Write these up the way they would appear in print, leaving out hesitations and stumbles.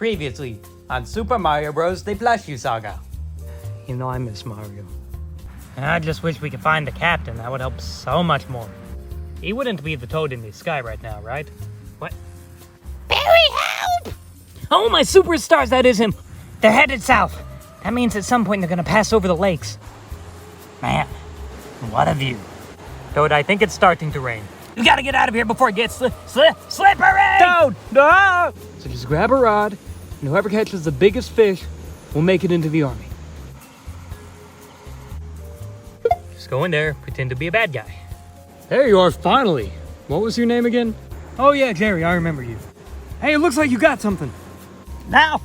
Previously on Super Mario Bros. The Plushie Saga. You know I miss Mario. And I just wish we could find the captain. That would help so much more. He wouldn't be the toad in the sky right now, right? What? Barry, help! Oh, my superstars, that is him. They're headed south. That means at some point they're gonna pass over the lakes. Man, what a view. Toad, I think it's starting to rain. We gotta get out of here before it gets slippery! Toad! No! So just grab a rod, and whoever catches the biggest fish will make it into the army. Just go in there, pretend to be a bad guy. There you are, finally. What was your name again? Oh yeah, Jerry, I remember you. Hey, it looks like you got something. Now!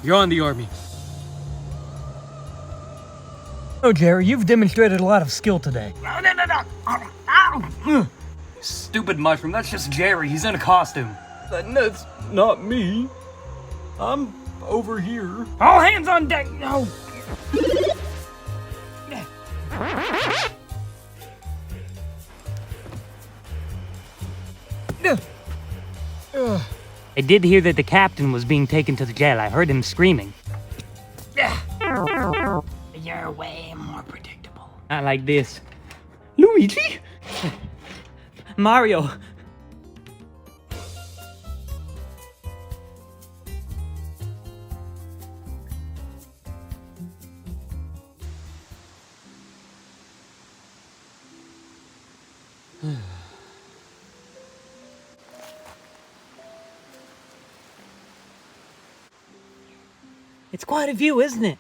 You're on the army. Oh, Jerry, you've demonstrated a lot of skill today. No. Stupid mushroom, that's just Jerry. He's in a costume. That's not me. I'm over here. All hands on deck! No! I did hear that the captain was being taken to the jail. I heard him screaming. You're way more predictable. Not like this. Luigi? Mario. It's quite a view, isn't it?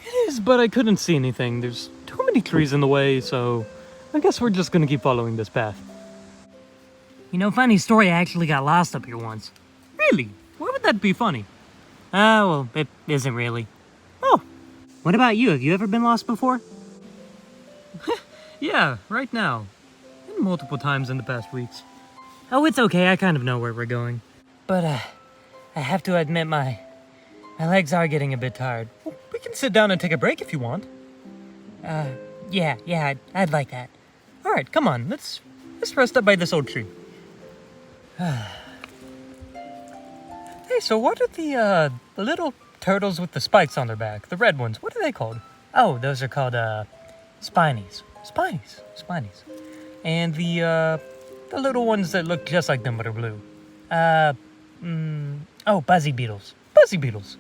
It is, but I couldn't see anything. There's too many trees in the way, so I guess we're just gonna keep following this path. You know, funny story, I actually got lost up here once. Really? Why would that be funny? Well, it isn't really. Oh. What about you? Have you ever been lost before? Yeah, right now. And multiple times in the past weeks. Oh, it's okay. I kind of know where we're going. But, I have to admit my legs are getting a bit tired. Well, we can sit down and take a break if you want. Yeah, I'd like that. All right, come on. Let's rest up by this old tree. Hey, so what are the little turtles with the spikes on their back? The red ones. What are they called? Oh, those are called, spinies. Spinies. And the little ones that look just like them but are blue. Buzzy beetles. Buzzy beetles.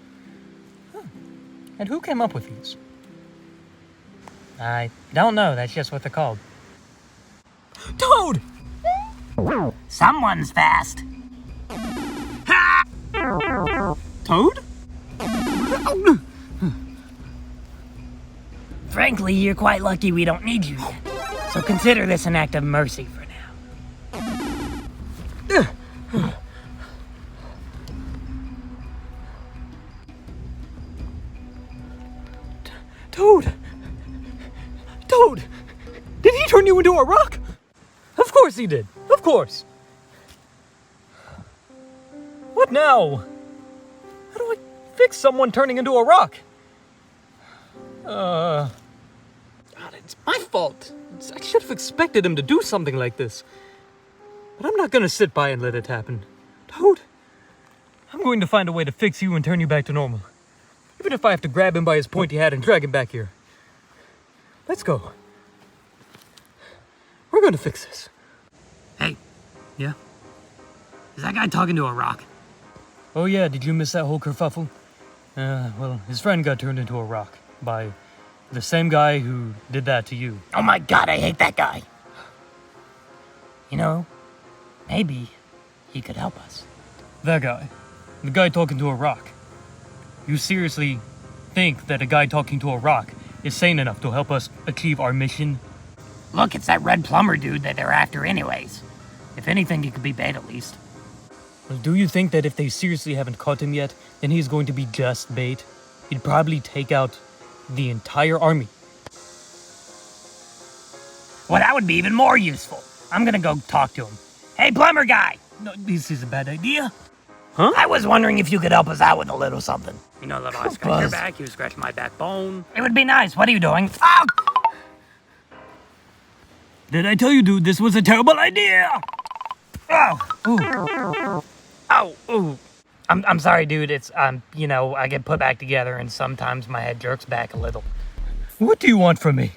Huh. And who came up with these? I don't know. That's just what they're called. Toad! Someone's fast. Toad? Frankly, you're quite lucky we don't need you yet. So consider this an act of mercy for now. Toad! Did he turn you into a rock? Of course he did. Of course. What now? How do I fix someone turning into a rock? God, it's my fault. I should have expected him to do something like this. But I'm not gonna sit by and let it happen. Toad, I'm going to find a way to fix you and turn you back to normal. Even if I have to grab him by his pointy hat and drag him back here. Let's go. We're gonna fix this. Hey. Yeah? Is that guy talking to a rock? Oh yeah, did you miss that whole kerfuffle? Well, his friend got turned into a rock by the same guy who did that to you. Oh my god, I hate that guy. You know, maybe he could help us. That guy. The guy talking to a rock. You seriously think that a guy talking to a rock is sane enough to help us achieve our mission? Look, it's that red plumber dude that they're after anyways. If anything, he could be bait at least. Well, do you think that if they seriously haven't caught him yet, then he's going to be just bait? He'd probably take out the entire army. Well, that would be even more useful. I'm gonna go talk to him. Hey, plumber guy! No, this is a bad idea. Huh? I was wondering if you could help us out with a little something. You know, little, I scratch your back, you scratch my backbone. It would be nice. What are you doing? Oh! Did I tell you, dude, this was a terrible idea? Oh! Ooh. Oh, ooh. I'm sorry, dude. It's, I get put back together and sometimes my head jerks back a little. What do you want from me?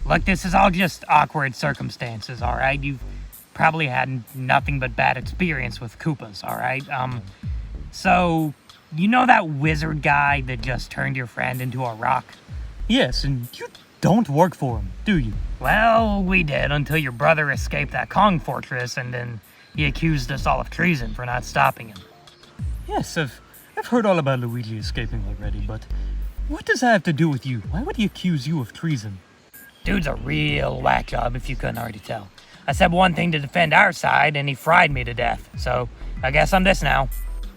Look, this is all just awkward circumstances, all right? You've probably had nothing but bad experience with Koopas, all right? So, you know that wizard guy that just turned your friend into a rock? Yes, and you don't work for him, do you? Well, we did until your brother escaped that Kong fortress and then he accused us all of treason for not stopping him. Yes, I've heard all about Luigi escaping already, but what does that have to do with you? Why would he accuse you of treason? Dude's a real whack job, if you couldn't already tell. I said one thing to defend our side, and he fried me to death. So, I guess I'm this now.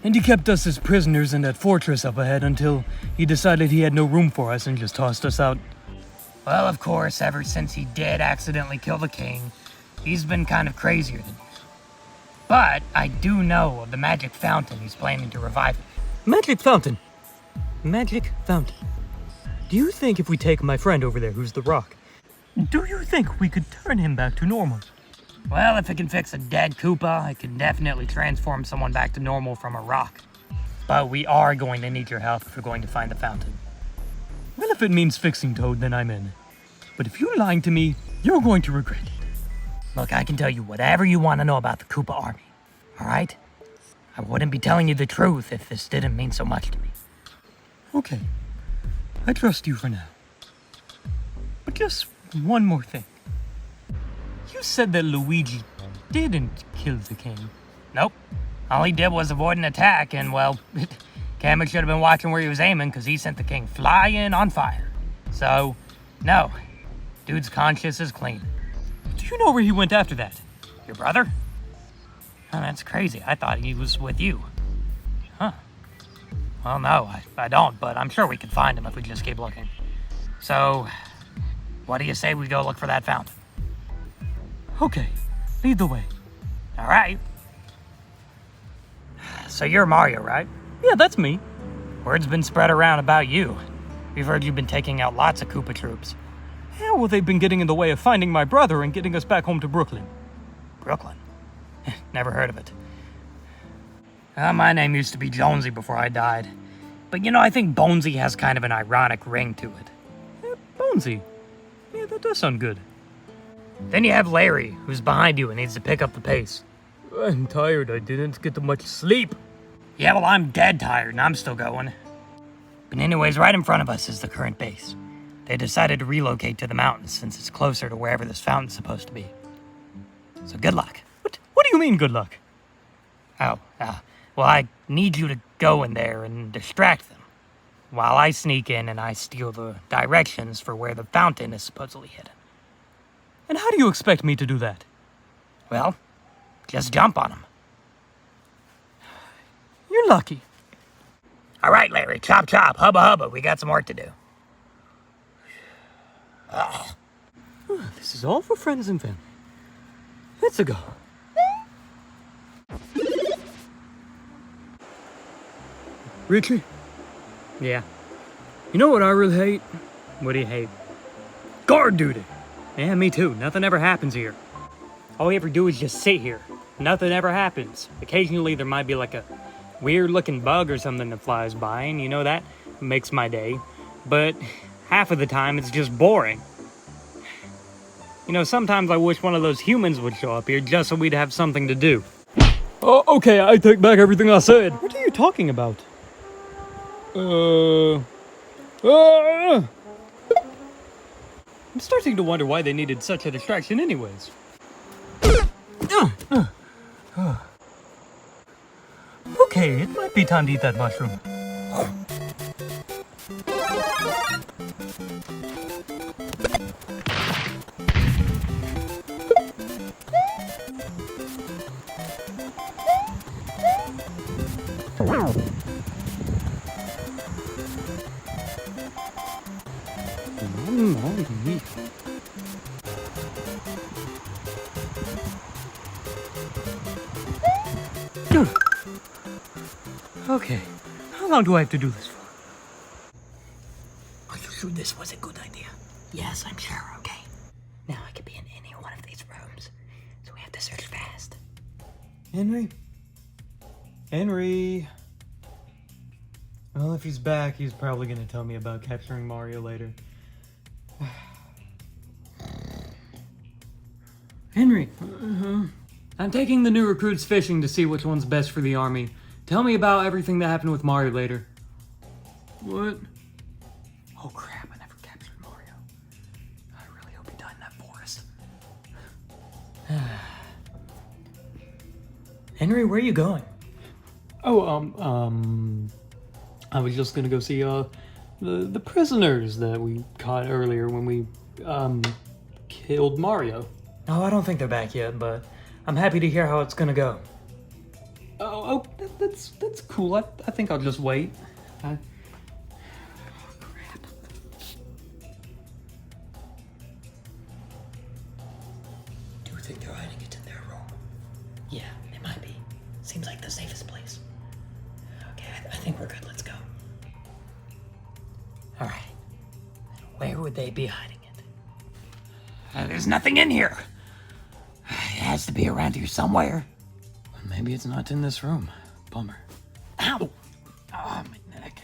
And he kept us as prisoners in that fortress up ahead until he decided he had no room for us and just tossed us out. Well, of course, ever since he did accidentally kill the king, he's been kind of crazier than me. But I do know of the magic fountain he's planning to revive it. Magic fountain? Magic fountain. Do you think if we take my friend over there who's the rock, do you think we could turn him back to normal? Well, if it can fix a dead Koopa, it can definitely transform someone back to normal from a rock. But we are going to need your help if we're going to find the fountain. Well, if it means fixing Toad, then I'm in. But if you're lying to me, you're going to regret it. Look, I can tell you whatever you want to know about the Koopa army, all right? I wouldn't be telling you the truth if this didn't mean so much to me. Okay, I trust you for now. But just one more thing. You said that Luigi didn't kill the king. Nope. All he did was avoid an attack, and, well, Kamek should have been watching where he was aiming because he sent the king flying on fire. So, no. Dude's conscience is clean. Do you know where he went after that? Your brother? Oh, that's crazy. I thought he was with you. Huh. Well, no, I don't, but I'm sure we could find him if we just keep looking. So, what do you say we go look for that fountain? Okay, lead the way. All right. So you're Mario, right? Yeah, that's me. Word's been spread around about you. We've heard you've been taking out lots of Koopa troops. Yeah, well, they've been getting in the way of finding my brother and getting us back home to Brooklyn. Brooklyn? Never heard of it. My name used to be Jonesy before I died. But I think Bonesy has kind of an ironic ring to it. Yeah, Bonesy. Yeah, that does sound good. Then you have Larry, who's behind you and needs to pick up the pace. I'm tired. I didn't get much sleep. Yeah, well, I'm dead tired and I'm still going. But anyways, right in front of us is the current base. They decided to relocate to the mountains since it's closer to wherever this fountain's supposed to be. So good luck. What do you mean, good luck? Well, I need you to go in there and distract them, while I sneak in and I steal the directions for where the fountain is supposedly hidden. And how do you expect me to do that? Well, just jump on them. You're lucky. All right, Larry, chop chop, hubba hubba, we got some work to do. This is all for friends and family. Let's go. Richie? Yeah. You know what I really hate? What do you hate? Guard duty. Yeah, me too. Nothing ever happens here. All we ever do is just sit here. Nothing ever happens. Occasionally there might be like a weird looking bug or something that flies by, and that makes my day. But half of the time it's just boring. Sometimes I wish one of those humans would show up here just so we'd have something to do. Oh, okay, I take back everything I said. What are you talking about? I'm starting to wonder why they needed such a distraction anyways. Okay, it might be time to eat that mushroom. Okay, how long do I have to do this for? Are you sure this was a good idea? Yes, I'm sure, okay. Now I could be in any one of these rooms, so we have to search fast. Henry? Henry? Well, if he's back, he's probably gonna tell me about capturing Mario later. Henry, I'm taking the new recruits fishing to see which one's best for the army. Tell me about everything that happened with Mario later. What? Oh crap, I never captured Mario. I really hope he died in that forest. Henry, where are you going? Oh, I was just gonna go see, the prisoners that we caught earlier when we, killed Mario. Oh, I don't think they're back yet, but I'm happy to hear how it's gonna go. That's cool. I think I'll just wait. Crap. Do you think they're hiding it in their room? Yeah, it might be. Seems like the safest place. Okay, I think we're good. Let's go. Alright. Where would they be hiding it? There's nothing in here. It has to be around here somewhere. Maybe it's not in this room. Bummer. Ow! Ah, my neck.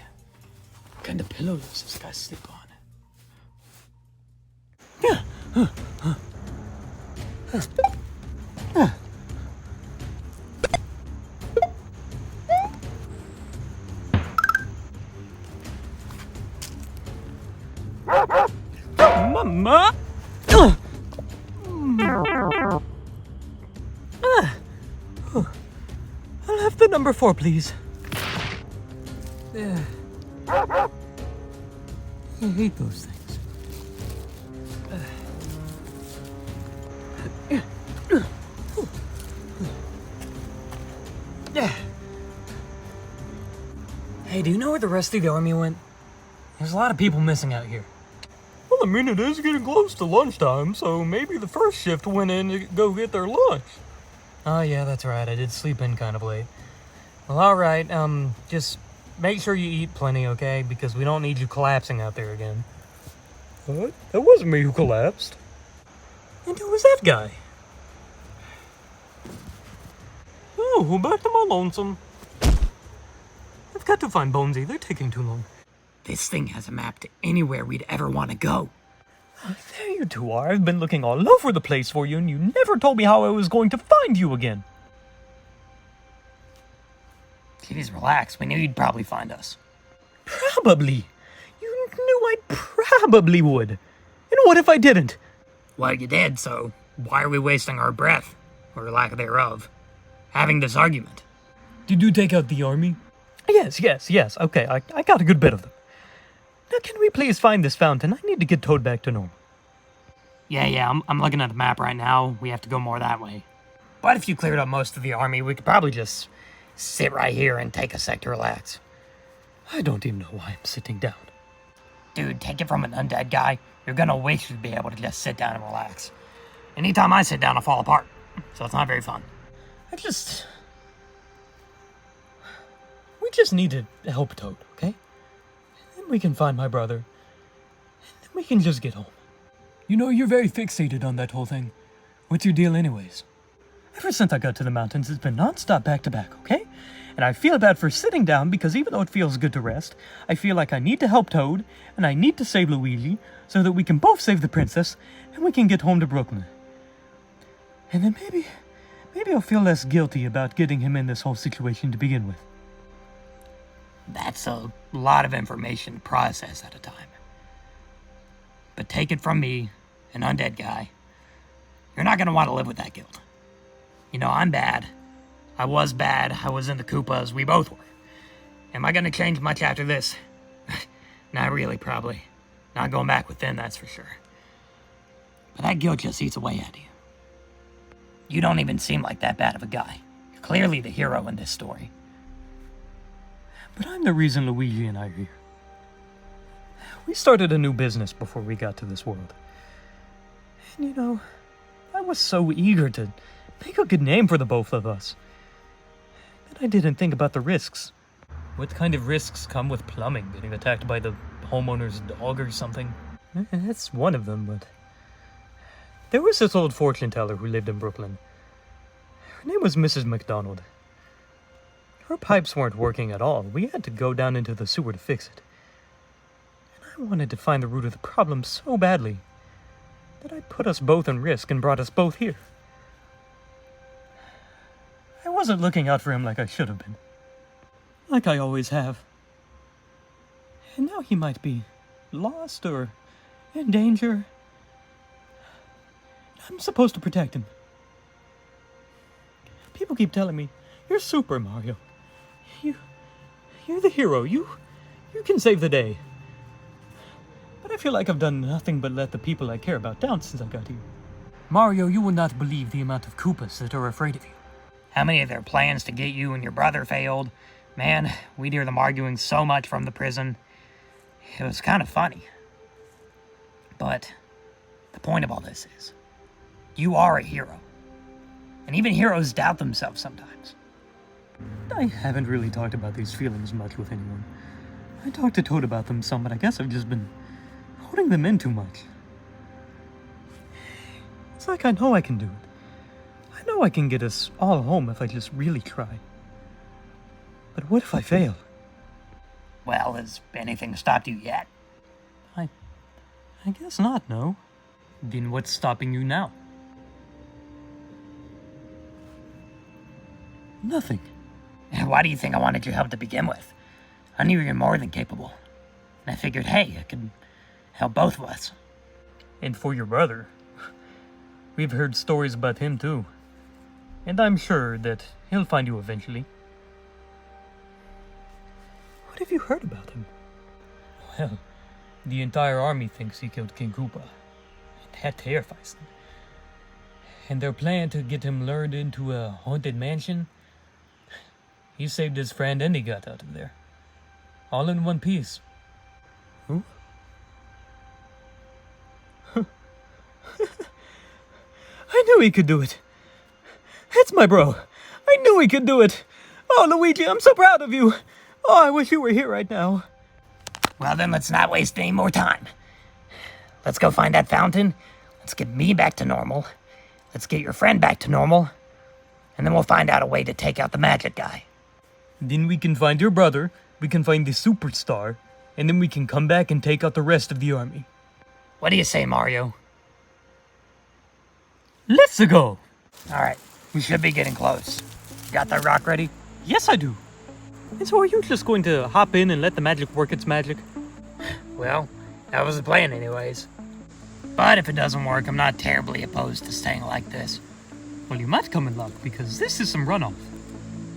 What kind of pillow does this guy sleep on? Mama! I'll have the number 4, please. I hate those things. Hey, do you know where the rest of the army went? There's a lot of people missing out here. Well, I mean, it is getting close to lunchtime, so maybe the first shift went in to go get their lunch. Oh, yeah, that's right. I did sleep in kind of late. Well, alright, just make sure you eat plenty, okay? Because we don't need you collapsing out there again. What? That wasn't me who collapsed. And who was that guy? Oh, back to my lonesome. I've got to find Bonesy. They're taking too long. This thing has a map to anywhere we'd ever want to go. There you two are. I've been looking all over the place for you, and you never told me how I was going to find you again. Jeez, relax. We knew you'd probably find us. Probably. You knew I probably would. And what if I didn't? Well, you did, so why are we wasting our breath, or lack thereof, having this argument? Did you take out the army? Yes. Okay, I got a good bit of them. Now, can we please find this fountain? I need to get Toad back to normal. Yeah, I'm looking at the map right now. We have to go more that way. But if you cleared up most of the army, we could probably just sit right here and take a sec to relax. I don't even know why I'm sitting down. Dude, take it from an undead guy. You're gonna wish you'd be able to just sit down and relax. Anytime I sit down, I fall apart. So it's not very fun. We just need to help Toad, okay? And then we can find my brother. And then we can just get home. You know, you're very fixated on that whole thing. What's your deal anyways? Ever since I got to the mountains, it's been non-stop back-to-back, okay? And I feel bad for sitting down because even though it feels good to rest, I feel like I need to help Toad, and I need to save Luigi, so that we can both save the princess, and we can get home to Brooklyn. And then maybe I'll feel less guilty about getting him in this whole situation to begin with. That's a lot of information to process at a time. But take it from me, an undead guy. You're not gonna want to live with that guilt. You know, I'm bad. I was bad. I was in the Koopas. We both were. Am I gonna change much after this? Not really, probably. Not going back within, that's for sure. But that guilt just eats away at you. You don't even seem like that bad of a guy. You're clearly the hero in this story. But I'm the reason Luigi and I are here. We started a new business before we got to this world. And you know, I was so eager to make a good name for the both of us. But I didn't think about the risks. What kind of risks come with plumbing? Getting attacked by the homeowner's dog or something? That's one of them, but... There was this old fortune teller who lived in Brooklyn. Her name was Mrs. McDonald. Our pipes weren't working at all. We had to go down into the sewer to fix it. And I wanted to find the root of the problem so badly that I put us both in risk and brought us both here. I wasn't looking out for him like I should have been. Like I always have. And now he might be lost or in danger. I'm supposed to protect him. People keep telling me, "You're Super Mario. You're the hero. You can save the day." But I feel like I've done nothing but let the people I care about down since I got here. Mario, you will not believe the amount of Koopas that are afraid of you. How many of their plans to get you and your brother failed? Man, we'd hear them arguing so much from the prison. It was kind of funny. But the point of all this is, you are a hero. And even heroes doubt themselves sometimes. I haven't really talked about these feelings much with anyone. I talked to Toad about them some, but I guess I've just been holding them in too much. It's like I know I can do it. I know I can get us all home if I just really try. But what if I fail? Well, has anything stopped you yet? I guess not, no. Then what's stopping you now? Nothing. Why do you think I wanted your help to begin with? I knew you were more than capable. And I figured, hey, I could help both of us. And for your brother. We've heard stories about him too. And I'm sure that he'll find you eventually. What have you heard about him? Well, the entire army thinks he killed King Koopa. And that terrifies them. And their plan to get him lured into a haunted mansion, he saved his friend and he got out of there. All in one piece. Who? I knew he could do it. It's my bro. I knew he could do it. Oh, Luigi, I'm so proud of you. Oh, I wish you were here right now. Well, then let's not waste any more time. Let's go find that fountain. Let's get me back to normal. Let's get your friend back to normal. And then we'll find out a way to take out the magic guy. Then we can find your brother, we can find the superstar, and then we can come back and take out the rest of the army. What do you say, Mario? Let's go! Alright, we should be getting close. You got that rock ready? Yes, I do. And so are you just going to hop in and let the magic work its magic? Well, that was the plan anyways. But if it doesn't work, I'm not terribly opposed to staying like this. Well, you might come in luck, because this is some runoff.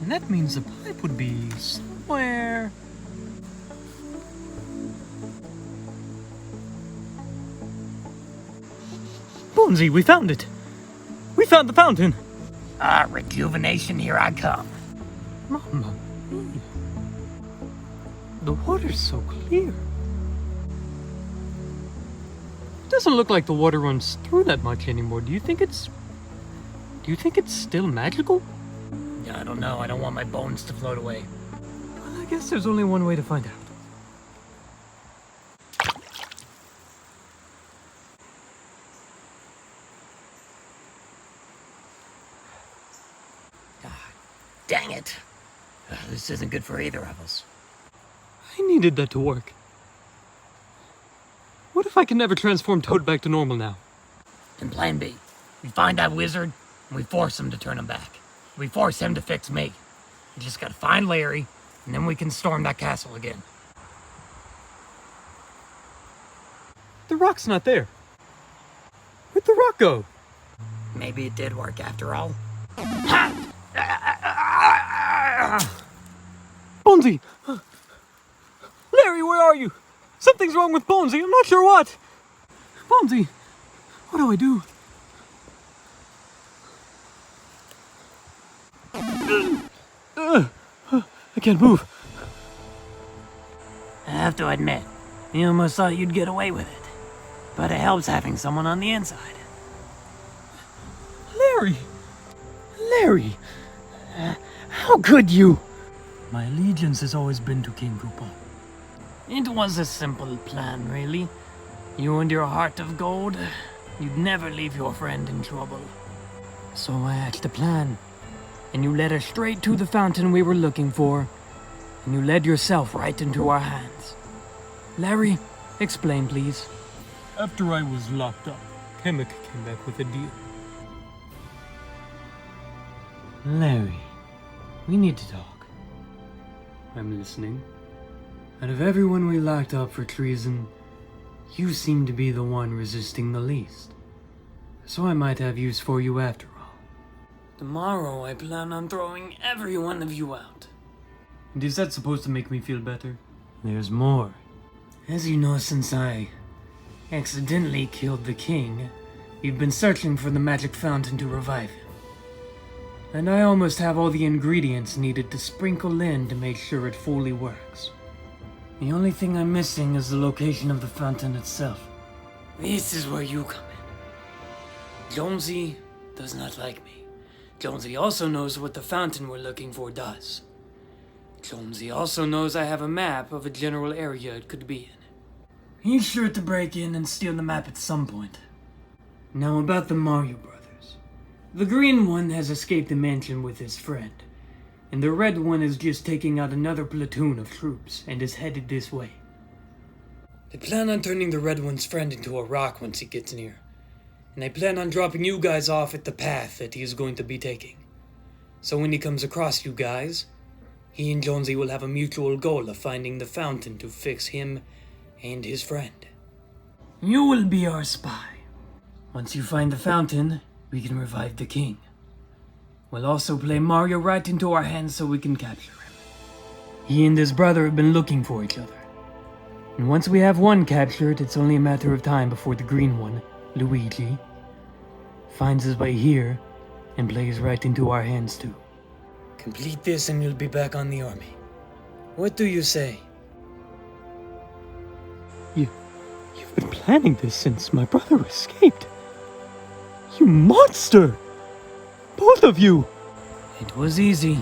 And that means the pipe would be somewhere... Bonesy, we found it! We found the fountain! Rejuvenation, here I come. Mamma mia. The water's so clear. It doesn't look like the water runs through that much anymore. Do you think it's still magical? I don't know. I don't want my bones to float away. Well, I guess there's only one way to find out. Dang it. This isn't good for either of us. I needed that to work. What if I can never transform Toad back to normal now? And plan B. We find that wizard, and we force him to turn him back. We force him to fix me. We just gotta find Larry, and then we can storm that castle again. The rock's not there. Where'd the rock go? Maybe it did work after all. Bonesy! Larry, where are you? Something's wrong with Bonesy. I'm not sure what. Bonesy, what do I do? I can't move. I have to admit, you almost thought you'd get away with it. But it helps having someone on the inside. Larry! Larry! How could you? My allegiance has always been to King Koopa. It was a simple plan, really. You and your heart of gold, you'd never leave your friend in trouble. So I hatched a plan. and you led us straight to the fountain we were looking for, and you led yourself right into our hands. Larry, explain, please. After I was locked up, Kamek came back with a deal. Larry, we need to talk. I'm listening. Out of everyone we locked up for treason, you seem to be the one resisting the least. So I might have use for you after all. Tomorrow I plan on throwing every one of you out. And is that supposed to make me feel better? There's more. As you know, since I accidentally killed the king, we've been searching for the magic fountain to revive him. And I almost have all the ingredients needed to sprinkle in to make sure it fully works. The only thing I'm missing is the location of the fountain itself. This is where you come in. Jonesy does not like me. Jonesy also knows what the fountain we're looking for does. Jonesy also knows I have a map of a general area it could be in. He's sure to break in and steal the map at some point. Now about the Mario brothers. The green one has escaped the mansion with his friend, and the red one is just taking out another platoon of troops and is headed this way. I plan on turning the red one's friend into a rock once he gets near, and I plan on dropping you guys off at the path that he is going to be taking. So when he comes across you guys, he and Jonesy will have a mutual goal of finding the fountain to fix him and his friend. You will be our spy. Once you find the fountain, we can revive the king. We'll also play Mario right into our hands so we can capture him. He and his brother have been looking for each other. And once we have one captured, it's only a matter of time before the green one, Luigi, finds his way here and plays right into our hands too. Complete this and you'll be back on the army. What do you say? You've been planning this since my brother escaped. You monster! Both of you! It was easy.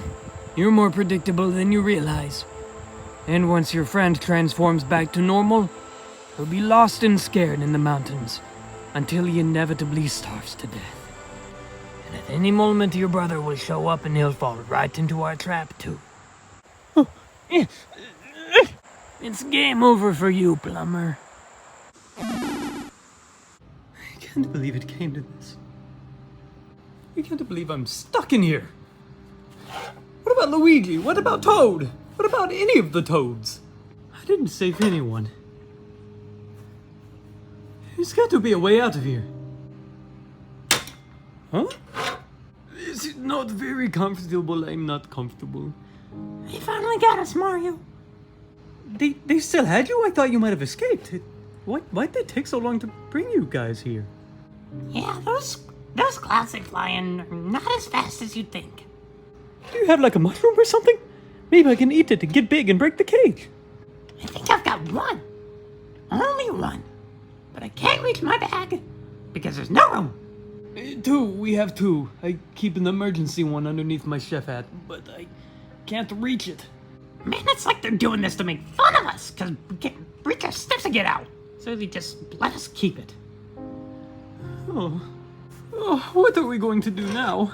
You're more predictable than you realize. And once your friend transforms back to normal, he'll be lost and scared in the mountains until he inevitably starves to death. And at any moment your brother will show up and he'll fall right into our trap too. It's game over for you, plumber. I can't believe it came to this. I can't believe I'm stuck in here. What about Luigi? What about Toad? What about any of the Toads? I didn't save anyone. There's got to be a way out of here. Huh? Is it not very comfortable? I'm not comfortable. You finally got us, Mario. They still had you? I thought you might have escaped. Why'd they take so long to bring you guys here? Yeah, those clouds they fly in are not as fast as you'd think. Do you have like a mushroom or something? Maybe I can eat it and get big and break the cage. I think I've got one. Only one. But I can't reach my bag because there's no room. Two. We have two. I keep an emergency one underneath my chef hat, but I can't reach it. Man, it's like they're doing this to make fun of us because we can't reach our steps to get out. So they just let us keep it. Oh, what are we going to do now?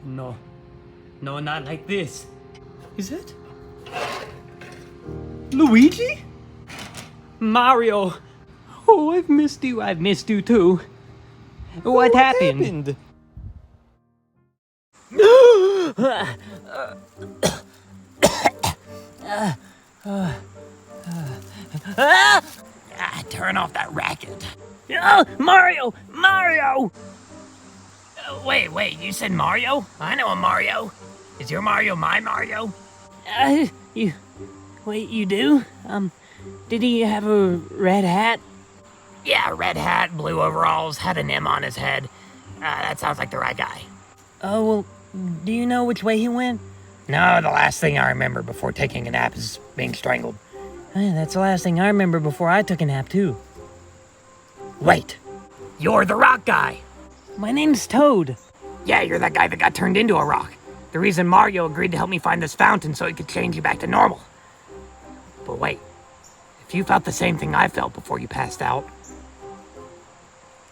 No, not like this. Is it? Luigi? Mario! Oh, I've missed you. I've missed you too. What happened? Turn off that racket. Oh, Mario! Mario! Wait, you said Mario? I know a Mario. Is your Mario my Mario? You do? Did he have a red hat? Yeah, red hat, blue overalls, had an M on his head. That sounds like the right guy. Oh, well, do you know which way he went? No, the last thing I remember before taking a nap is being strangled. That's the last thing I remember before I took a nap, too. Wait, you're the rock guy. My name's Toad. Yeah, you're that guy that got turned into a rock. The reason Mario agreed to help me find this fountain so he could change you back to normal. But wait, if you felt the same thing I felt before you passed out,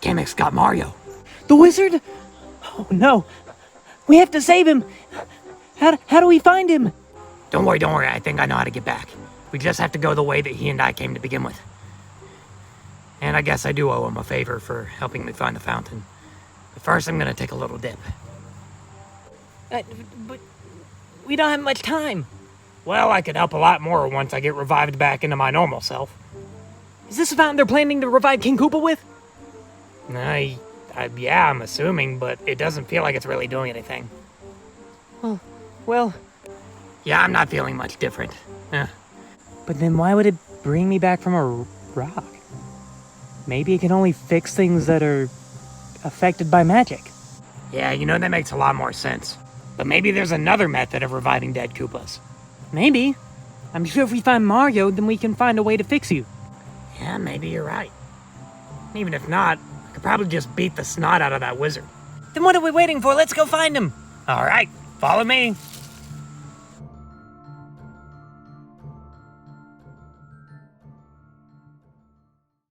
Kamek's got Mario. The wizard? Oh, no. We have to save him. How do we find him? Don't worry, I think I know how to get back. We just have to go the way that he and I came to begin with. And I guess I do owe him a favor for helping me find the fountain. But first, I'm gonna take a little dip. But we don't have much time. Well, I could help a lot more once I get revived back into my normal self. Is this the fountain they're planning to revive King Koopa with? Yeah, I'm assuming, but it doesn't feel like it's really doing anything. Well, Yeah, I'm not feeling much different. but then why would it bring me back from a rock? Maybe it can only fix things that are affected by magic. Yeah, that makes a lot more sense. But maybe there's another method of reviving dead Koopas. Maybe. I'm sure if we find Mario, then we can find a way to fix you. Yeah, maybe you're right. Even if not, I could probably just beat the snot out of that wizard. Then what are we waiting for? Let's go find him. All right, follow me.